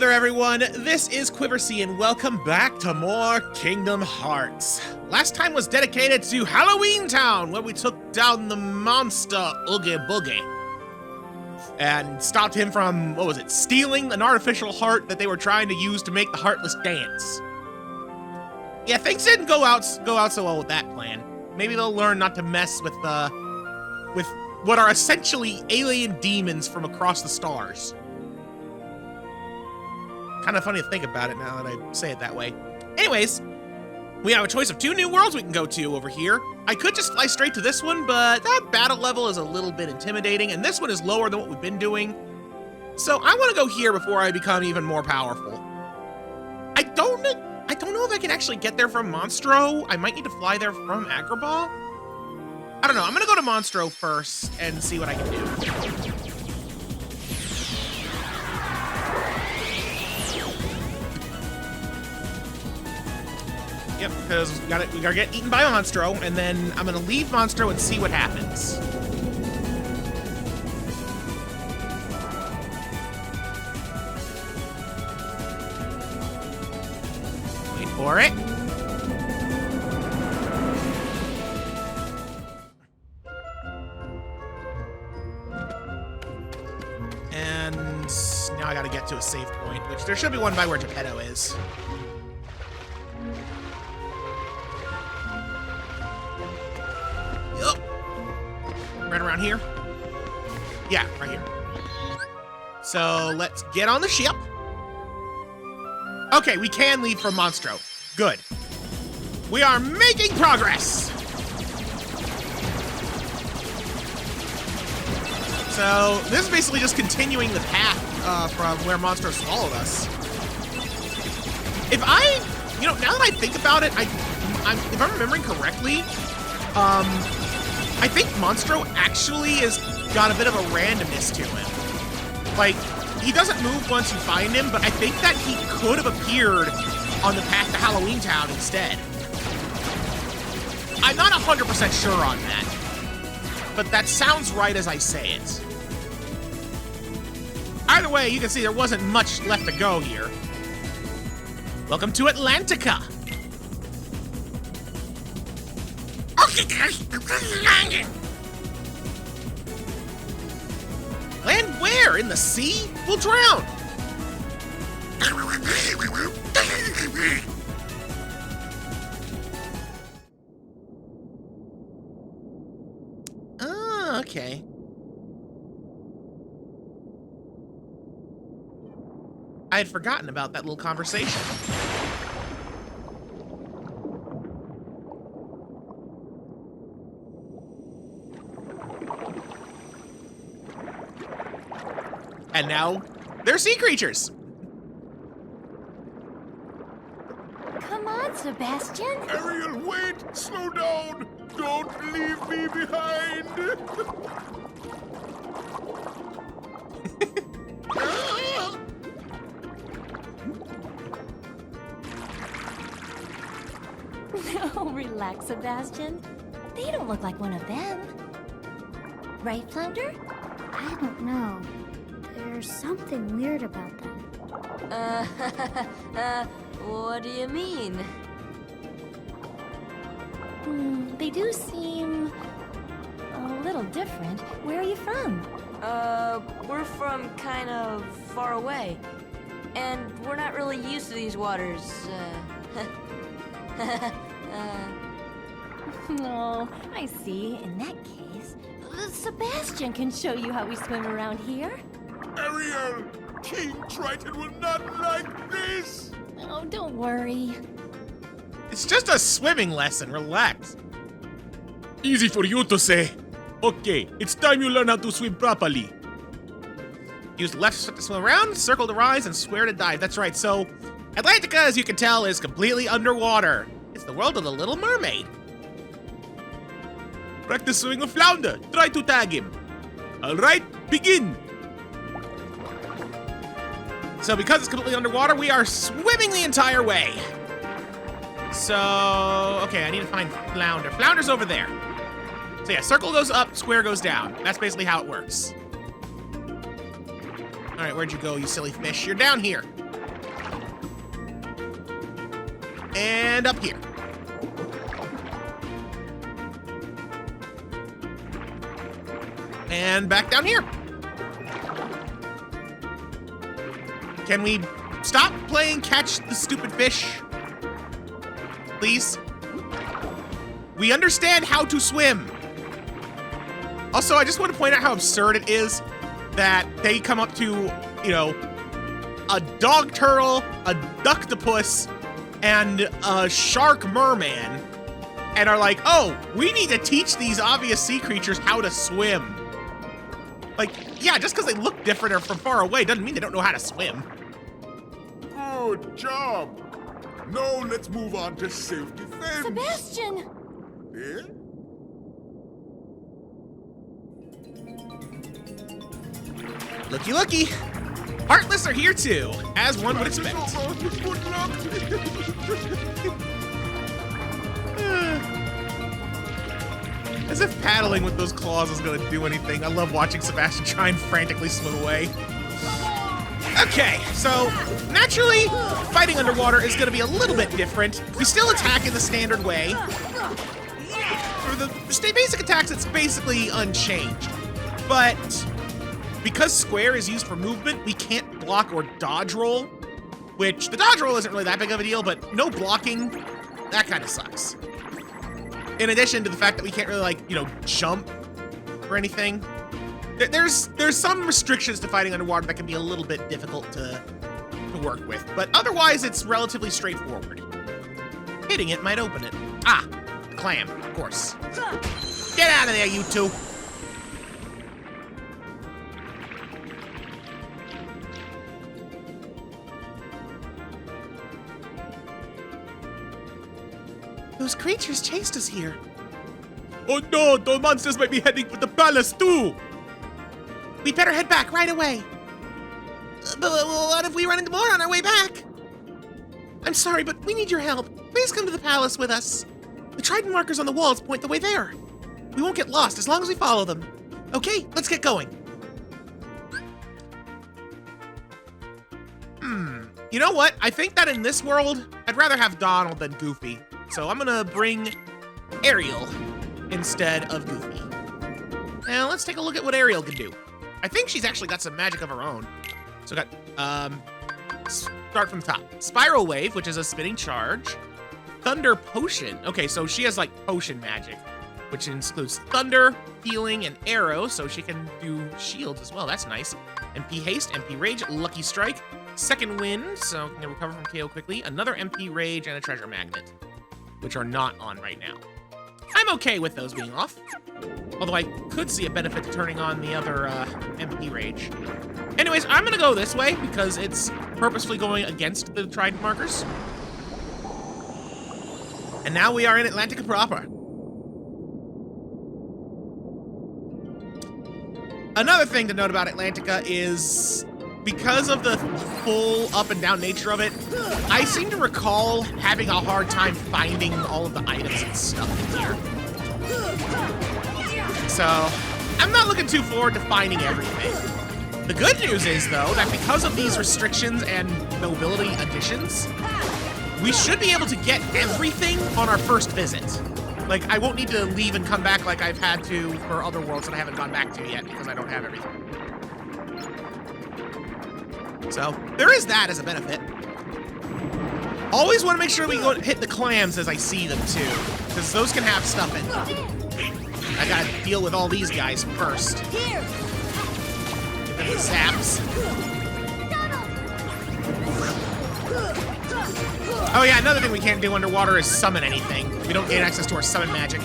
there, everyone. This is Quiversee, and welcome back to more Kingdom Hearts. Last time was dedicated to Halloween Town, where we took down the monster Oogie Boogie and stopped him from, what was it, stealing an artificial heart that they were trying to use to make the Heartless dance. Yeah, things didn't go out so well with that plan. Maybe they'll learn not to mess with what are essentially alien demons from across the stars. Kind of funny to think about it now that I say it that way. Anyways, we have a choice of 2 new worlds we can go to over here. I could just fly straight to this one, but that battle level is a little bit intimidating, and this one is lower than what we've been doing. So I want to go here before I become even more powerful. I don't know if I can actually get there from Monstro. I might need to fly there from Agrabah. I don't know. I'm going to go to Monstro first and see what I can do. Yep, because we gotta get eaten by Monstro, and then I'm gonna leave Monstro and see what happens. Wait for it. And now I gotta get to a save point, which there should be one by where Geppetto is. Right around here? Yeah, right here. So let's get on the ship. Okay, we can leave from Monstro. Good. We are making progress. So this is basically just continuing the path from where Monstro swallowed us. If now that I think about it, if I'm remembering correctly, I think Monstro actually has got a bit of a randomness to him. Like, he doesn't move once you find him, but I think that he could have appeared on the path to Halloween Town instead. I'm not 100% sure on that, but that sounds right as I say it. Either way, you can see there wasn't much left to go here. Welcome to Atlantica. Land where? In the sea? We'll drown. Oh, okay. I had forgotten about that little conversation. And now, they're sea creatures. Come on, Sebastian. Ariel, wait! Slow down! Don't leave me behind! No, relax, Sebastian. They don't look like one of them. Right, Flounder? I don't know. There's something weird about them. What do you mean? They do seem a little different. Where are you from? We're from kind of far away. And we're not really used to these waters, Oh, I see. In that case, Sebastian can show you how we swim around here. Ariel! King Triton will not like this! Oh, don't worry. It's just a swimming lesson. Relax. Easy for you to say. Okay, it's time you learn how to swim properly. Use the left foot to swim around, circle to rise, and square to dive. That's right, so Atlantica, as you can tell, is completely underwater. It's the world of the Little Mermaid. Practice swimming with Flounder. Try to tag him. Alright, begin! So because it's completely underwater, we are swimming the entire way. So, okay, I need to find Flounder. Flounder's over there. So yeah, circle goes up, square goes down. That's basically how it works. All right, where'd you go, you silly fish? You're down here. And up here. And back down here. Can we stop playing catch the stupid fish? Please? We understand how to swim. Also, I just want to point out how absurd it is that they come up to, you know, a dog turtle, a ducktopus, and a shark merman, and are like, oh, we need to teach these obvious sea creatures how to swim. Like, yeah, just because they look different or from far away doesn't mean they don't know how to swim. Good job. Now let's move on to self-defense. Sebastian! Eh? Looky, looky. Heartless are here too, as one would expect. Good luck. As if paddling with those claws is gonna do anything. I love watching Sebastian try and frantically swim away. Okay, so naturally, fighting underwater is gonna be a little bit different. We still attack in the standard way. For the basic attacks, it's basically unchanged. But because square is used for movement, we can't block or dodge roll, which the dodge roll isn't really that big of a deal, but no blocking, that kind of sucks. In addition to the fact that we can't really, like, you know, jump or anything. There's some restrictions to fighting underwater that can be a little bit difficult to work with, but otherwise it's relatively straightforward. Hitting it might open it. Ah, the clam, of course. Get out of there, you two. Those creatures chased us here. Oh no, the monsters might be heading for the palace too! We better head back right away. But what if we run into more on our way back? I'm sorry, but we need your help. Please come to the palace with us. The trident markers on the walls point the way there. We won't get lost as long as we follow them. Okay, let's get going. You know what? I think that in this world, I'd rather have Donald than Goofy. So I'm gonna bring Ariel instead of Goofy. Now let's take a look at what Ariel can do. I think she's actually got some magic of her own. So got, start from the top. Spiral Wave, which is a spinning charge. Thunder Potion. Okay, so she has like potion magic, which includes thunder, healing, and arrow, so she can do shields as well. That's nice. MP Haste, MP Rage, Lucky Strike, Second Wind, so can recover from KO quickly. Another MP Rage and a Treasure Magnet, which are not on right now. I'm okay with those being off. Although I could see a benefit to turning on the other MP Rage. Anyways, I'm gonna go this way because it's purposefully going against the trident markers. And now we are in Atlantica proper. Another thing to note about Atlantica is because of the full up and down nature of it, I seem to recall having a hard time finding all of the items and stuff in here. So, I'm not looking too forward to finding everything. The good news is, though, that because of these restrictions and nobility additions, we should be able to get everything on our first visit. Like, I won't need to leave and come back like I've had to for other worlds that I haven't gone back to yet because I don't have everything. So, there is that as a benefit. Always want to make sure we go hit the clams as I see them, too, because those can have stuff in them. I gotta deal with all these guys first. Give them the zaps. Oh yeah, another thing we can't do underwater is summon anything. We don't gain access to our summon magic.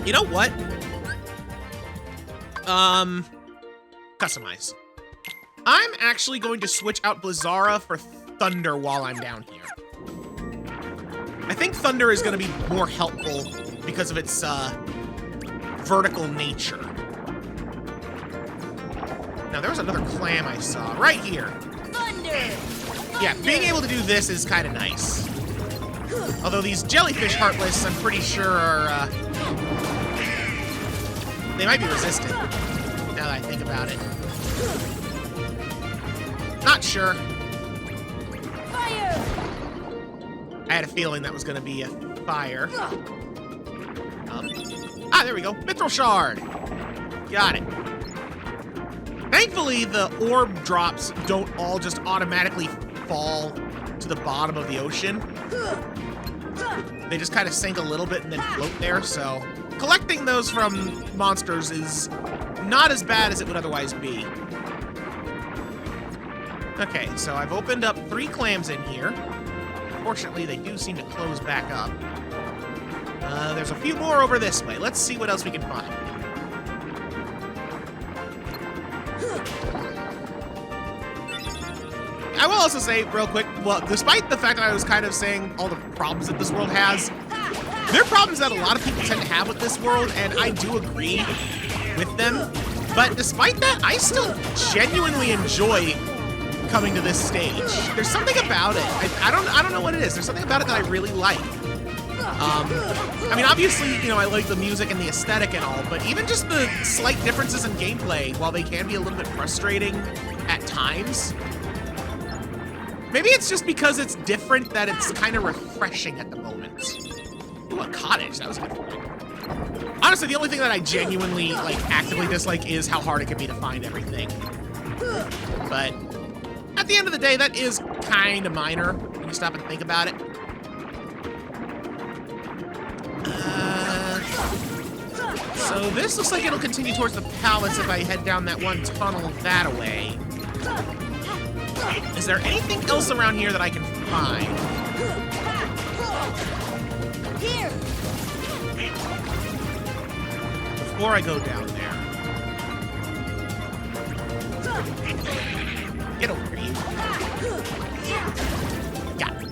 You know what? Customize. I'm actually going to switch out Blizzara for Thunder while I'm down here. I think Thunder is going to be more helpful because of its vertical nature. Now, there was another clam I saw right here. Thunder! Yeah, being able to do this is kind of nice. Although these jellyfish Heartless, I'm pretty sure are, they might be resistant, now that I think about it. Not sure. I had a feeling that was going to be a fire. There we go. Mithril shard. Got it. Thankfully, the orb drops don't all just automatically fall to the bottom of the ocean. They just kind of sink a little bit and then float there, so collecting those from monsters is not as bad as it would otherwise be. Okay, so I've opened up 3 clams in here. Fortunately, they do seem to close back up. There's a few more over this way. Let's see what else we can find. I will also say, real quick, well, despite the fact that I was kind of saying all the problems that this world has, there are problems that a lot of people tend to have with this world, and I do agree with them. But despite that, I still genuinely enjoy coming to this stage. There's something about it. I don't know what it is. There's something about it that I really like. I mean, obviously, you know, I like the music and the aesthetic and all, but even just the slight differences in gameplay, while they can be a little bit frustrating at times, maybe it's just because it's different that it's kind of refreshing at the moment. Ooh, a cottage. That was good. Honestly, the only thing that I genuinely, like, actively dislike is how hard it can be to find everything. But at the end of the day, that is kind of minor when you stop and think about it. So this looks like it'll continue towards the palace if I head down that one tunnel that way. Is there anything else around here that I can find? Here. Before I go down there. Get over here. Got it.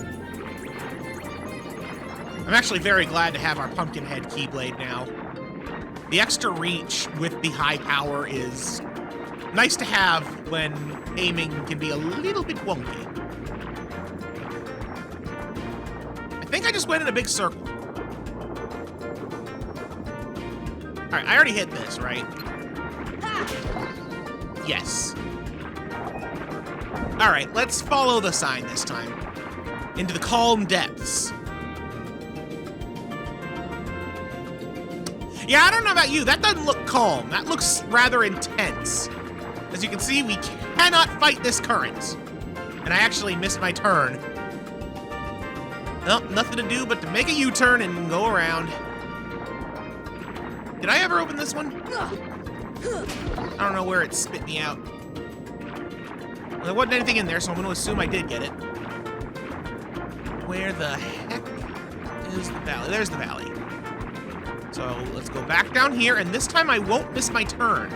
I'm actually very glad to have our Pumpkinhead Keyblade now. The extra reach with the high power is nice to have when aiming can be a little bit wonky. I think I just went in a big circle. Alright, I already hit this, right? Yes. Alright, let's follow the sign this time. Into the calm depths. Yeah, I don't know about you. That doesn't look calm. That looks rather intense. As you can see, we cannot fight this current. And I actually missed my turn. Nope, nothing to do but to make a U-turn and go around. Did I ever open this one? I don't know where it spit me out. Well, there wasn't anything in there, so I'm going to assume I did get it. Where the heck is the valley? There's the valley. So let's go back down here, and this time I won't miss my turn.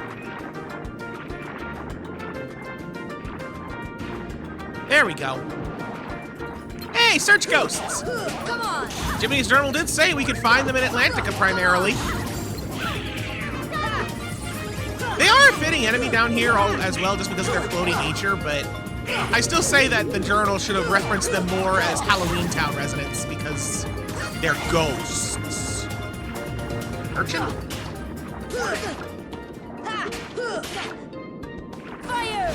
There we go. Hey, search ghosts! Come on. Jimmy's journal did say we could find them in Atlantica primarily. They are a fitting enemy down here as well, just because of their floating nature, but I still say that the journal should have referenced them more as Halloween Town residents, because they're ghosts. Urchin? Fire!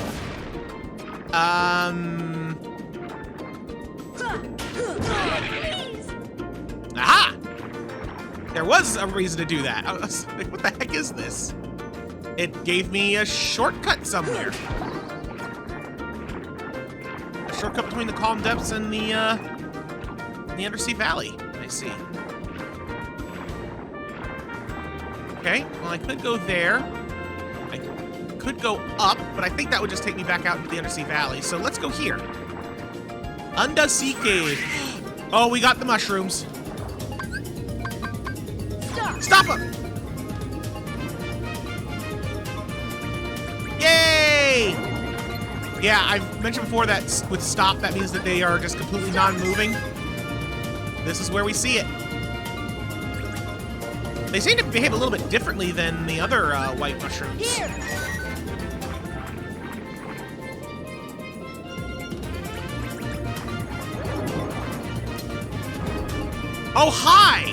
Aha! There was a reason to do that. I was like, what the heck is this? It gave me a shortcut somewhere. A shortcut between the calm depths and the undersea valley. I see. Okay, well, I could go there. I could go up, but I think that would just take me back out into the undersea valley. So let's go here. Undersea cave. Oh, we got the mushrooms. Stop them! Yay! Yeah, I've mentioned before that with stop, that means that they are just completely non-moving. This is where we see it. They seem to behave a little bit differently than the other white mushrooms. Here. Oh, hi!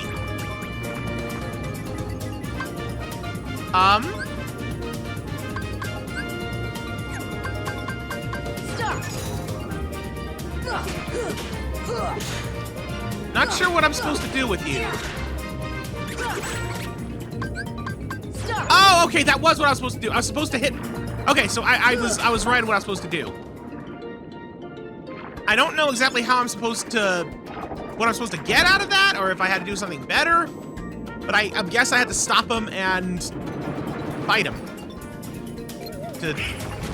Stop. Not sure what I'm supposed to do with you. Oh, okay, that was what I was supposed to do. I was supposed to hit. Okay, so I was right on what I was supposed to do. I don't know exactly how I'm supposed to, what I'm supposed to get out of that, or if I had to do something better. But I guess I had to stop him and fight him to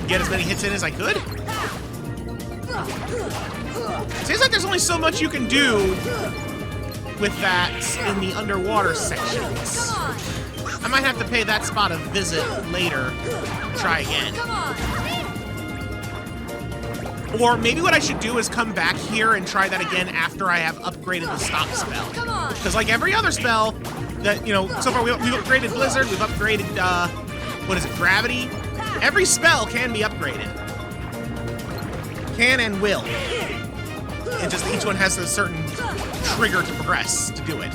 get as many hits in as I could. Seems like there's only so much you can do with that in the underwater sections. I might have to pay that spot a visit later and try again. Or maybe what I should do is come back here and try that again after I have upgraded the stop spell. Because like every other spell that, you know, so far we've upgraded Blizzard, we've upgraded, what is it, Gravity? Every spell can be upgraded. Can and will. It just, each one has a certain trigger to progress to do it.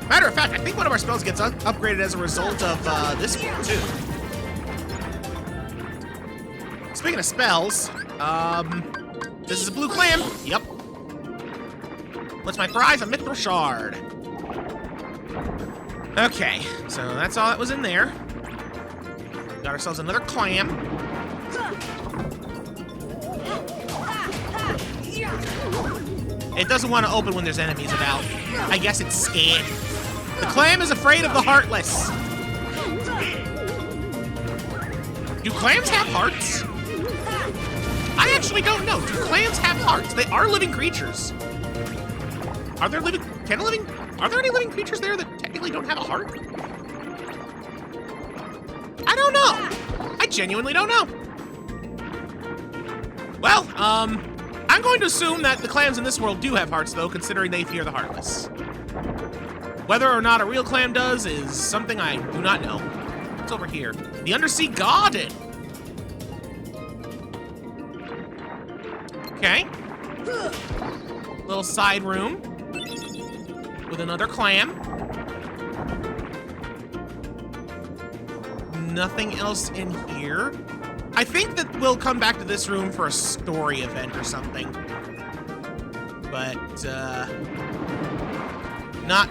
Matter of fact, I think one of our spells gets upgraded as a result of this one, too. Speaking of spells, this is a blue clam. Yep. What's my prize? A mithril shard. Okay, so that's all that was in there. Got ourselves another clam. It doesn't want to open when there's enemies about. I guess it's scared. The clam is afraid of the heartless. Do clams have hearts? I actually don't know. Do clams have hearts? They are living creatures. Are there any living creatures there that technically don't have a heart? I don't know. I genuinely don't know. Well, I'm going to assume that the clams in this world do have hearts, though, considering they fear the heartless. Whether or not a real clam does is something I do not know. What's over here? The undersea garden. Okay. Little side room with another clam. Nothing else in here. I think that we'll come back to this room for a story event or something. But, not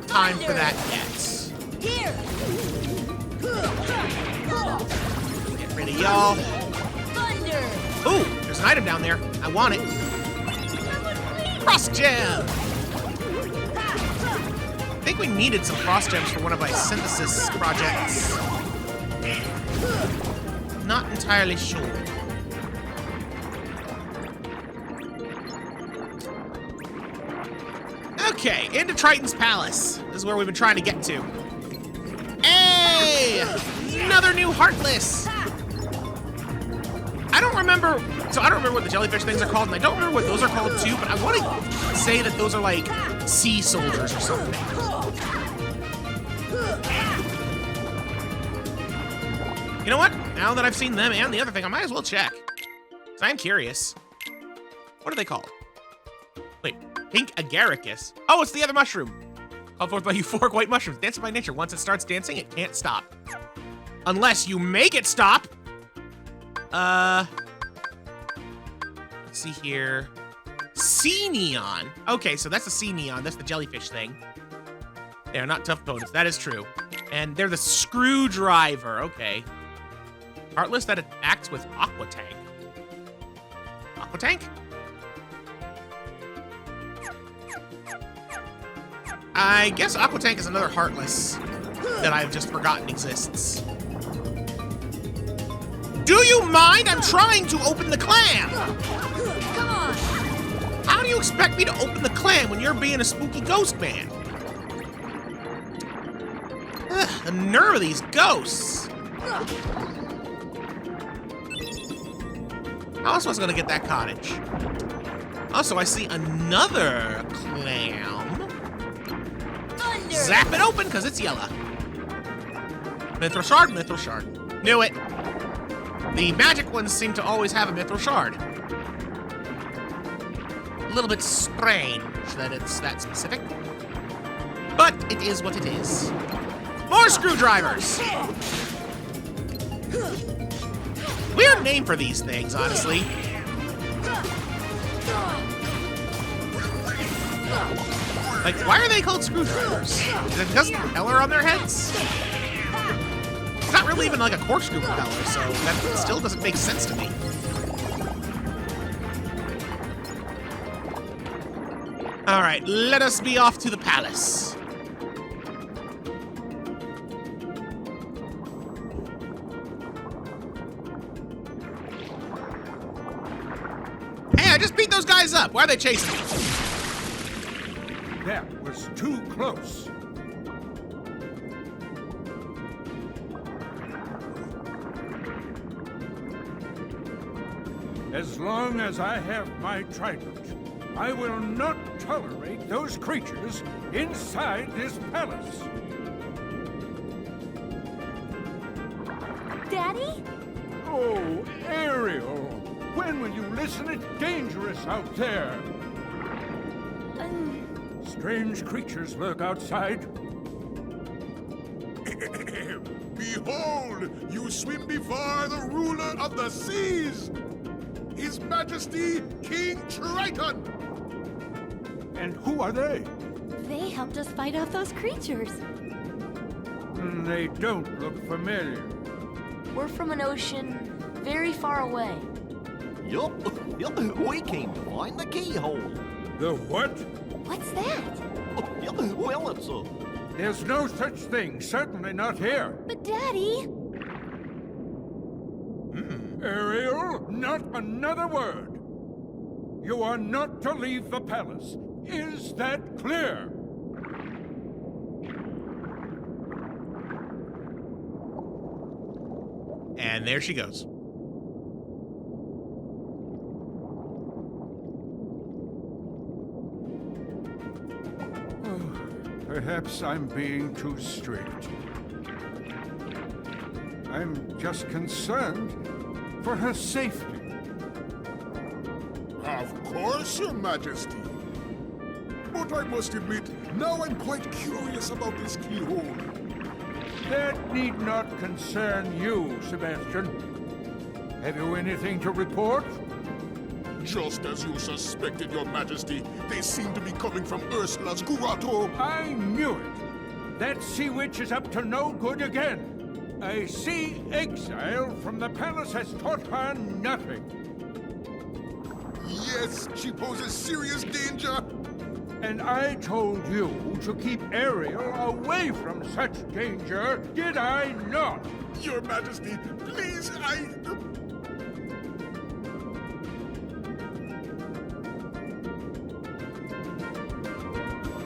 time for that yet. Here. Get rid of y'all. Thunder. Ooh, there's an item down there. I want it. Frost gem. I think we needed some frost gems for one of my synthesis projects. Not entirely sure. Okay, into Triton's Palace. This is where we've been trying to get to. Hey! Another new Heartless! I don't remember what the jellyfish things are called, and I don't remember what those are called too, but I want to say that those are like sea soldiers or something. You know what? Now that I've seen them and the other thing, I might as well check. Because I'm curious. What are they called? Wait, pink agaricus. Oh, it's the other mushroom. Called forth by euphoric white mushrooms. Dancing by nature. Once it starts dancing, it can't stop. Unless you make it stop. Let's see here. Sea neon. Okay, so that's the sea neon. That's the jellyfish thing. They are not tough opponents. That is true. And they're the screwdriver. Okay. Heartless that acts with Aqua Tank. Aqua Tank? I guess Aqua Tank is another Heartless that I've just forgotten exists. Do you mind? I'm trying to open the clam! Come on. How do you expect me to open the clam when you're being a spooky ghost man? Ugh, the nerve of these ghosts! How else was I gonna get that cottage? Also, I see another clam. Thunder. Zap it open, because it's yellow. Mithril shard, mithril shard. Knew it. The magic ones seem to always have a mithril shard. A little bit strange that it's that specific. But it is what it is. More screwdrivers! Weird name for these things, honestly. Like, why are they called screwdrivers? Is it because of the propeller on their heads? It's not really even like a corkscrew propeller, so that still doesn't make sense to me. All right, let us be off to the palace. Hey, I just beat those guys up. Why are they chasing me? That was too close. As long as I have my trident, I will not tolerate those creatures inside this palace. Daddy? Oh, Ariel, when will you listen? It's dangerous out there. Strange creatures lurk outside. Behold, you swim before the ruler of the seas, His Majesty King Triton. And who are they? They helped us fight off those creatures. They don't look familiar. We're from an ocean very far away. Yup, we came to find the keyhole. The what? What's that? Well, it's a... There's no such thing, certainly not here. But Daddy... Ariel, not another word. You are not to leave the palace. Is that clear? And there she goes. Perhaps I'm being too strict. I'm just concerned for her safety. Of course, Your Majesty. But I must admit, now I'm quite curious about this keyhole. That need not concern you, Sebastian. Have you anything to report? Just as you suspected, Your Majesty, they seem to be coming from Ursula's grotto. I knew it. That sea witch is up to no good again. A sea exile from the palace has taught her nothing. Yes, she poses serious danger. And I told you to keep Ariel away from such danger, did I not? Your Majesty, please,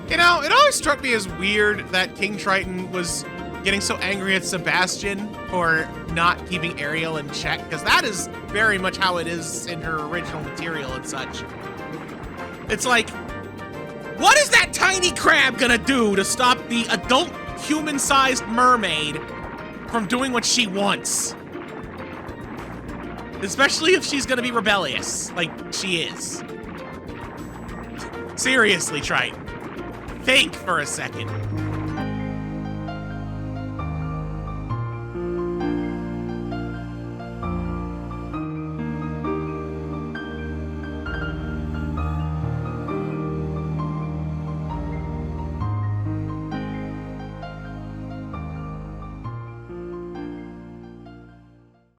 You know, it always struck me as weird that King Triton was getting so angry at Sebastian for not keeping Ariel in check, because that is very much how it is in her original material and such. It's like, what is that tiny crab gonna do to stop the adult human-sized mermaid from doing what she wants? Especially if she's gonna be rebellious, like she is. Seriously, Triton. Think for a second.